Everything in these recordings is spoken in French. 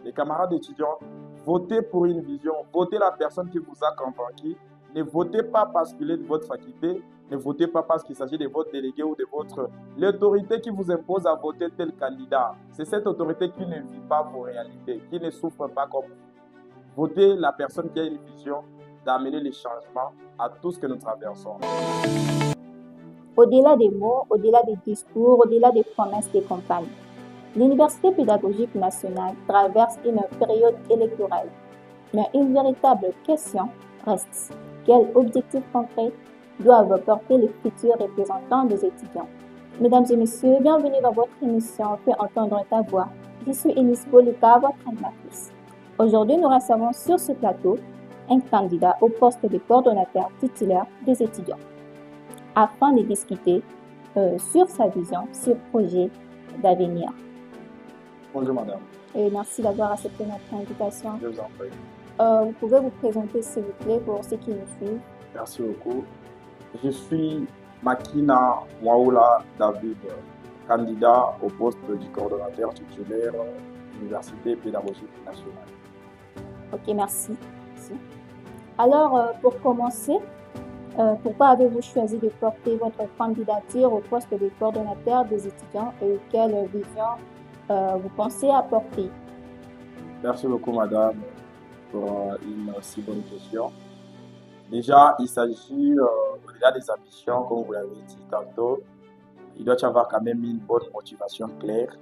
Les camarades étudiants, votez pour une vision, votez la personne qui vous a convaincu. Ne votez pas parce qu'il est de votre faculté, ne votez pas parce qu'il s'agit de votre délégué ou de votre... L'autorité qui vous impose à voter tel candidat, c'est cette autorité qui ne vit pas vos réalités, qui ne souffre pas comme vous. Votez la personne qui a une vision d'amener les changements à tout ce que nous traversons. Au-delà des mots, au-delà des discours, au-delà des promesses des campagnes, l'Université pédagogique nationale traverse une période électorale. Mais une véritable question reste: quels objectifs concrets doivent porter les futurs représentants des étudiants? Mesdames et messieurs, bienvenue dans votre émission Fais entendre ta voix. Je suis Enis Bolika, votre animatrice. Aujourd'hui, nous recevons sur ce plateau un candidat au poste de coordonnateur titulaire des étudiants, afin de discuter sur sa vision, sur projet d'avenir. Bonjour madame. Et merci d'avoir accepté notre invitation. Je vous en prie. Vous pouvez vous présenter s'il vous plaît pour ceux qui nous suivent. Merci beaucoup. Je suis Makina Mwaoula David, candidat au poste du coordonnateur titulaire de l'Université pédagogique nationale. Ok, merci. Alors, pour commencer, pourquoi avez-vous choisi de porter votre candidature au poste de coordonnateur des étudiants et quelle vision vous pensez apporter? Merci beaucoup madame pour une si bonne question. Déjà, il s'agit, au-delà des ambitions, comme vous l'avez dit tantôt, il doit y avoir quand même une bonne motivation claire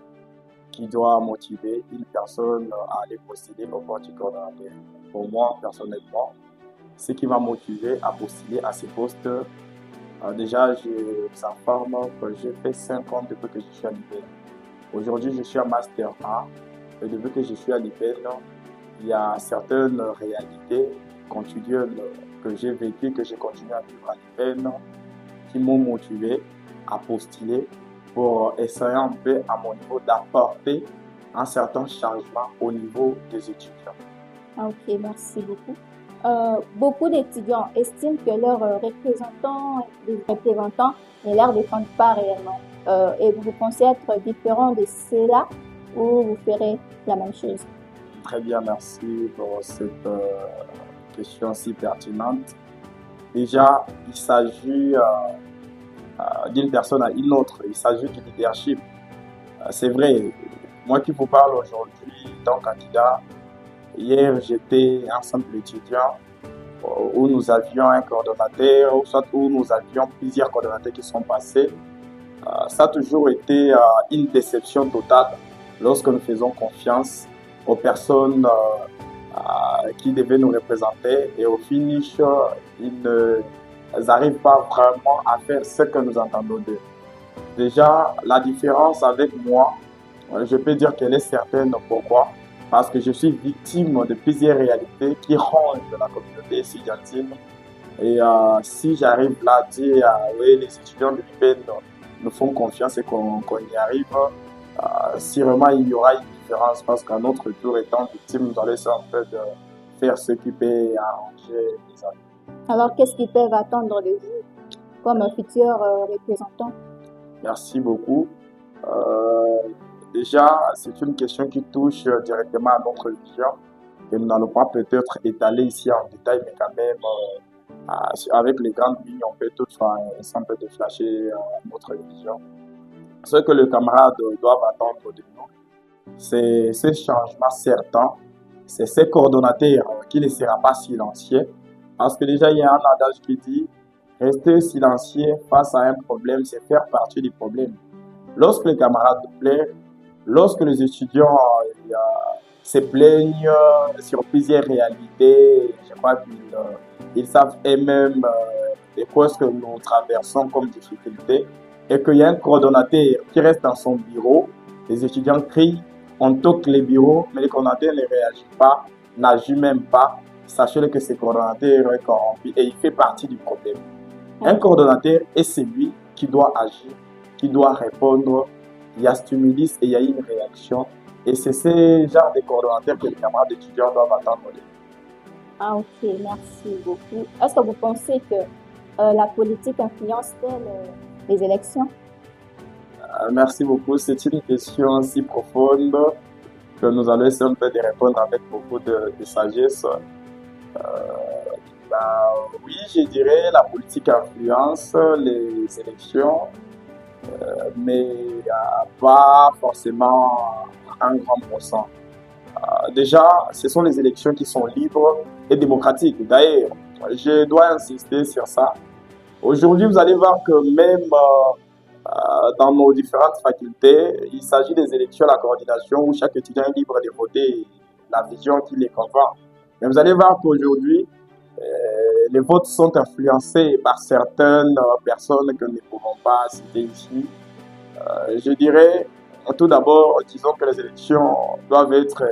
qui doit motiver une personne à aller postuler au poste du coordonnateur. Pour moi, personnellement, ce qui m'a motivé à postuler à ce poste, déjà, je vous informe que j'ai fait 5 ans depuis que je suis à l'IPN. Aujourd'hui, je suis en Master 1 et depuis que je suis à l'IPN, il y a certaines réalités quotidiennes que j'ai vécues, que j'ai continué à vivre à l'IPN, qui m'ont motivé à postuler pour essayer un peu à mon niveau d'apporter un certain changement au niveau des étudiants. Ok, merci beaucoup. Beaucoup d'étudiants estiment que leurs représentants ne leur défendent pas réellement. Et vous pensez être différent de cela ou vous ferez la même chose? Très bien, merci pour cette question si pertinente. Déjà, il s'agit d'une personne à une autre, il s'agit du leadership. C'est vrai, moi qui vous parle aujourd'hui, étant candidat, hier j'étais un simple étudiant où nous avions un coordonnateur, ou soit où nous avions plusieurs coordonnateurs qui sont passés. Ça a toujours été une déception totale lorsque nous faisons confiance aux personnes qui devaient nous représenter et au finish, ils n'arrivent pas vraiment à faire ce que nous entendons d'eux. Déjà, la différence avec moi, je peux dire qu'elle est certaine. Pourquoi? Parce que je suis victime de plusieurs réalités qui rongent la communauté étudiantine. Et si j'arrive là à dire oui, les étudiants de l'IPN nous font confiance et qu'on y arrive, si vraiment il y aura une différence, parce qu'à notre tour, étant victime, nous allons essayer un peu de faire ce qui peut arranger les amis. Alors, qu'est-ce qu'ils peuvent attendre de vous comme futur représentant? Merci beaucoup. Déjà, c'est une question qui touche directement à notre vision et nous n'allons pas peut-être étaler ici en détail, mais quand même, avec les grandes lignes, on peut toutefois essayer un peu de flasher notre vision. Ce que les camarades doivent attendre de nous, c'est ce changement certain, c'est ces coordonnateurs qui ne seront pas silencieux, parce que déjà, il y a un adage qui dit « Rester silencieux face à un problème, c'est faire partie du problème ». Lorsque les camarades plaident, lorsque les étudiants se plaignent sur plusieurs réalités, je crois qu'ils savent eux-mêmes les causes que nous traversons comme difficultés, et qu'il y a un coordonnateur qui reste dans son bureau, les étudiants crient, on toque les bureaux, mais les coordonnateurs ne réagissent pas, n'agissent même pas. Sachez que ce coordonnateur est corrompu et il fait partie du problème. Un coordonnateur est celui qui doit agir, qui doit répondre. Il y a stimulus et il y a une réaction. Et c'est ce genre de coordonnateurs que les camarades étudiants doivent attendre. Ah ok, merci beaucoup. Est-ce que vous pensez que la politique influence-t-elle les élections? Merci beaucoup. C'est une question si profonde. que nous allons essayer un peu de répondre avec beaucoup de sagesse. Oui, je dirais la politique influence les élections, mais pas forcément un grand pourcent. Déjà, ce sont les élections qui sont libres et démocratiques. D'ailleurs, je dois insister sur ça. Aujourd'hui, vous allez voir que même dans nos différentes facultés, il s'agit des élections à la coordination où chaque étudiant est libre de voter la vision qui les convainc. Mais vous allez voir qu'aujourd'hui, les votes sont influencés par certaines personnes que nous ne pouvons pas citer ici. Je dirais, tout d'abord, disons que les élections doivent être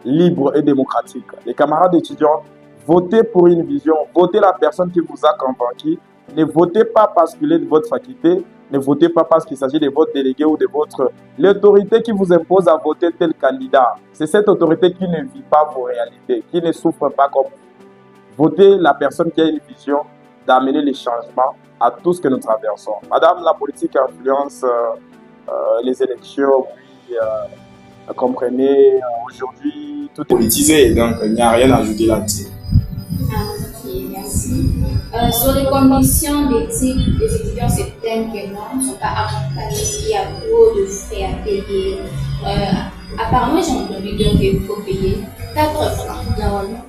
libres et démocratiques. Les camarades étudiants, votez pour une vision, votez la personne qui vous a convaincu. Ne votez pas parce qu'il est de votre faculté, ne votez pas parce qu'il s'agit de votre délégué ou de votre... L'autorité qui vous impose à voter tel candidat, c'est cette autorité qui ne vit pas vos réalités, qui ne souffre pas comme vous. Votez la personne qui a une vision d'amener les changements à tout ce que nous traversons. Madame, la politique influence les élections. Oui, comprenez, aujourd'hui, tout est politisé, donc il n'y a rien à ajouter là-dessus. Ok, merci. Sur les conditions d'éthique, les étudiants se plaignent que non, ne sont pas accompagnés, il y a trop de frais à payer. Apparemment, j'ai entendu dire qu'il faut payer 4 francs normalement.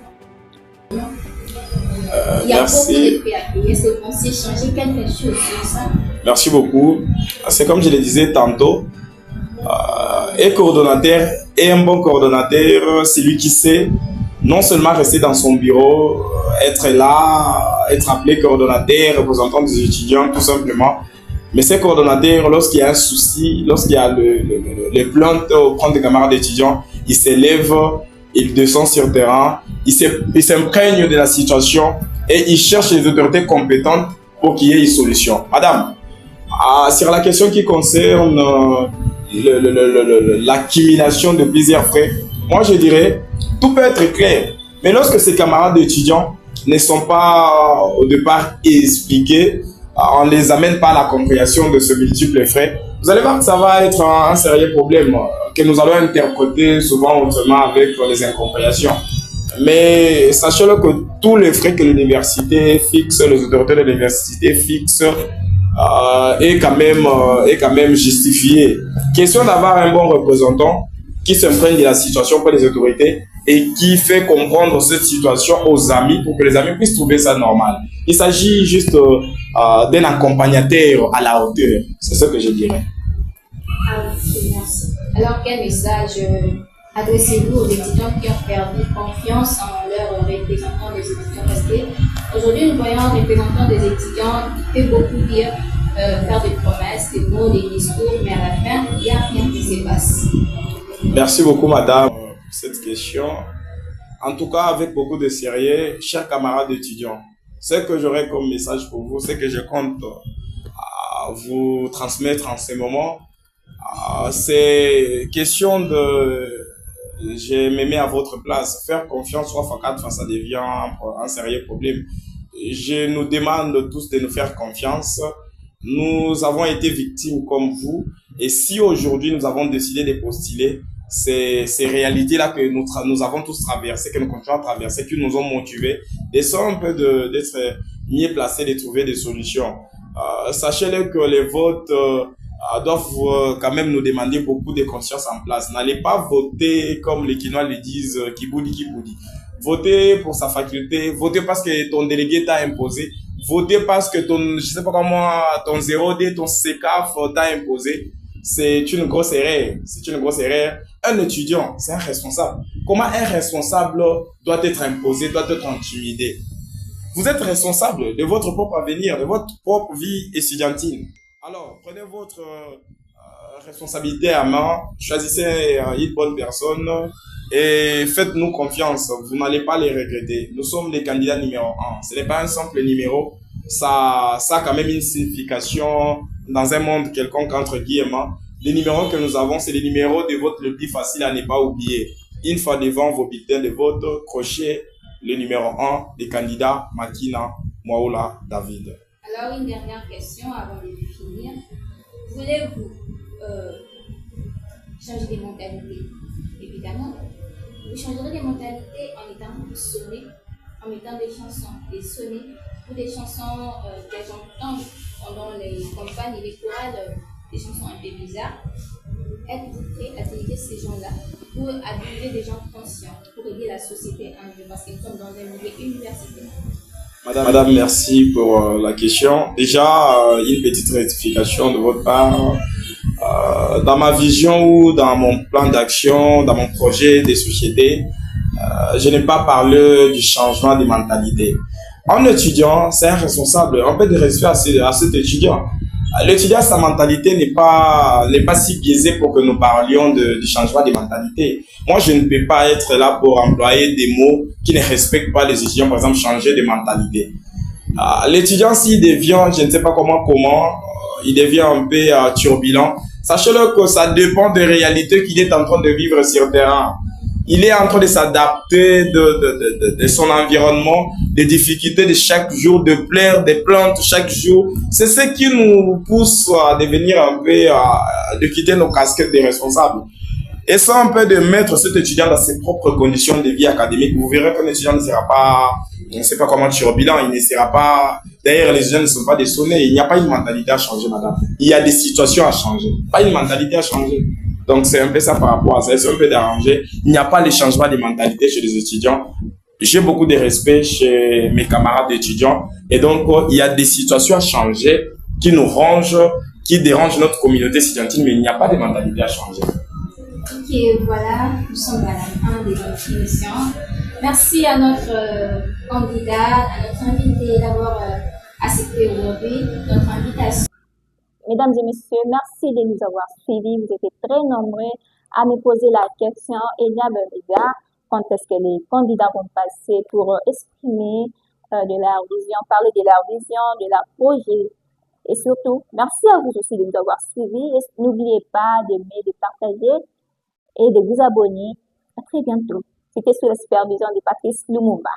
Il y a beaucoup de frais à payer. Est-ce que vous pensez changer quelque chose sur ça? Merci beaucoup. C'est comme je le disais tantôt, un coordonnateur et un bon coordonnateur, c'est lui qui sait non seulement rester dans son bureau, être là, être appelé coordonnateur, représentant des étudiants, tout simplement. Mais ces coordonnateurs, lorsqu'il y a un souci, lorsqu'il y a les plaintes auprès des camarades d'étudiants, ils s'élèvent, ils descendent sur le terrain, ils s'imprègnent de la situation et ils cherchent les autorités compétentes pour qu'il y ait une solution. Madame, sur la question qui concerne l'accumulation de plusieurs frais, moi je dirais, tout peut être clair. Mais lorsque ces camarades d'étudiants ne sont pas au départ expliqués, on ne les amène pas à la compréhension de ce multiple frais, vous allez voir que ça va être un sérieux problème que nous allons interpréter souvent autrement avec les incompréhensions. Mais sachez-le que tous les frais que l'université fixe, les autorités de l'université fixent, est quand même justifié. Question d'avoir un bon représentant qui s'imprègne de la situation auprès des autorités et qui fait comprendre cette situation aux amis pour que les amis puissent trouver ça normal. Il s'agit juste d'un accompagnateur à la hauteur. C'est ce que je dirais. Merci. Alors, quel message adressez-vous aux étudiants qui ont perdu confiance en leurs représentants des étudiants? Parce qu'aujourd'hui, nous voyons un représentant des étudiants qui fait beaucoup dire, faire des promesses, des mots, des discours, mais à la fin, il n'y a rien qui se passe. Merci beaucoup, madame, pour cette question. En tout cas, avec beaucoup de sérieux, chers camarades étudiants, ce que j'aurai comme message pour vous, c'est que je compte vous transmettre en ce moment. C'est question de... Je me mets à votre place. Faire confiance 3 fois 4 fois, ça devient un sérieux problème. Je nous demande tous de nous faire confiance. Nous avons été victimes comme vous. Et si aujourd'hui nous avons décidé de postuler, ces réalités-là que nous avons tous traversées, que nous continuons à traverser, qui nous ont motivés, d'essayer un peu d'être mieux placés, de trouver des solutions. Sachez-le que les votes doivent quand même nous demander beaucoup de conscience en place. N'allez pas voter comme les Quinois le disent, kiboudi. Votez pour sa faculté, votez parce que ton délégué t'a imposé, votez parce que ton 0D, ton CECAF t'a imposé. C'est une grosse erreur. Un étudiant, c'est un responsable. Comment un responsable doit être imposé, doit être intimidé? Vous êtes responsable de votre propre avenir, de votre propre vie étudiantine. Alors, prenez votre responsabilité à main, choisissez une bonne personne et faites-nous confiance. Vous n'allez pas les regretter. Nous sommes les candidats numéro 1. Ce n'est pas un simple numéro. Ça a quand même une signification dans un monde quelconque, entre guillemets. Les numéros que nous avons, c'est les numéros de vote le plus facile à ne pas oublier. Une fois devant vos bulletins de vote, crochez le numéro 1 des candidats Makina Mwaoula David. Alors, une dernière question avant de finir. Voulez-vous changer de mentalité? Et puis, évidemment, vous changerez les mentalités en étant sonné, en mettant des chansons, des sonnets ou des chansons qu'elles entendent pendant les campagnes électorales, des chansons un peu bizarres. Êtes-vous prêt à diriger ces gens-là pour habiller des gens conscients, pour aider la société en mieux, parce que nous sommes dans un milieu universitaire. Madame, merci pour la question. Déjà, une petite rectification de votre part. Dans ma vision ou dans mon plan d'action, dans mon projet de société, je n'ai pas parlé du changement des mentalités. Un étudiant, c'est un responsable. On peut dire respect à cet étudiant. L'étudiant, sa mentalité n'est pas si biaisée pour que nous parlions du changement des mentalités. Moi, je ne peux pas être là pour employer des mots qui ne respectent pas les étudiants, par exemple, changer de mentalité. L'étudiant, s'il devient, je ne sais pas comment, il devient un peu turbulent, sachez-le que ça dépend des réalités qu'il est en train de vivre sur le terrain. Il est en train de s'adapter de son environnement, des difficultés de chaque jour, de plaire, des plaintes chaque jour. C'est ce qui nous pousse à devenir un peu, de quitter nos casquettes de responsables. Et ça, un peu de mettre cet étudiant dans ses propres conditions de vie académique. Vous verrez qu'un étudiant ne sera pas, je ne sais pas comment turbulent, il ne sera pas, d'ailleurs, les étudiants ne sont pas des sonnés. Il n'y a pas une mentalité à changer, madame. Il y a des situations à changer, pas une mentalité à changer. Donc, c'est un peu ça par rapport à ça. C'est un peu d'arranger. Il n'y a pas les changements de mentalité chez les étudiants. J'ai beaucoup de respect chez mes camarades étudiants. Et donc, il y a des situations à changer qui nous rangent, qui dérangent notre communauté étudiantine, mais il n'y a pas de mentalité à changer. Ok, voilà, nous sommes à la fin de notre émission. Merci à notre candidat, à notre invité d'avoir accepté aujourd'hui notre invitation. Mesdames et messieurs, merci de nous avoir suivis. Vous étiez très nombreux à me poser la question. Et bien, quand est-ce que les candidats vont passer pour exprimer de leur vision, parler de leur vision, de leur projet. Et surtout, merci à vous aussi de nous avoir suivis. Et n'oubliez pas d'aimer, de partager et de vous abonner. À très bientôt. C'était sous la supervision de Patrice Lumumba.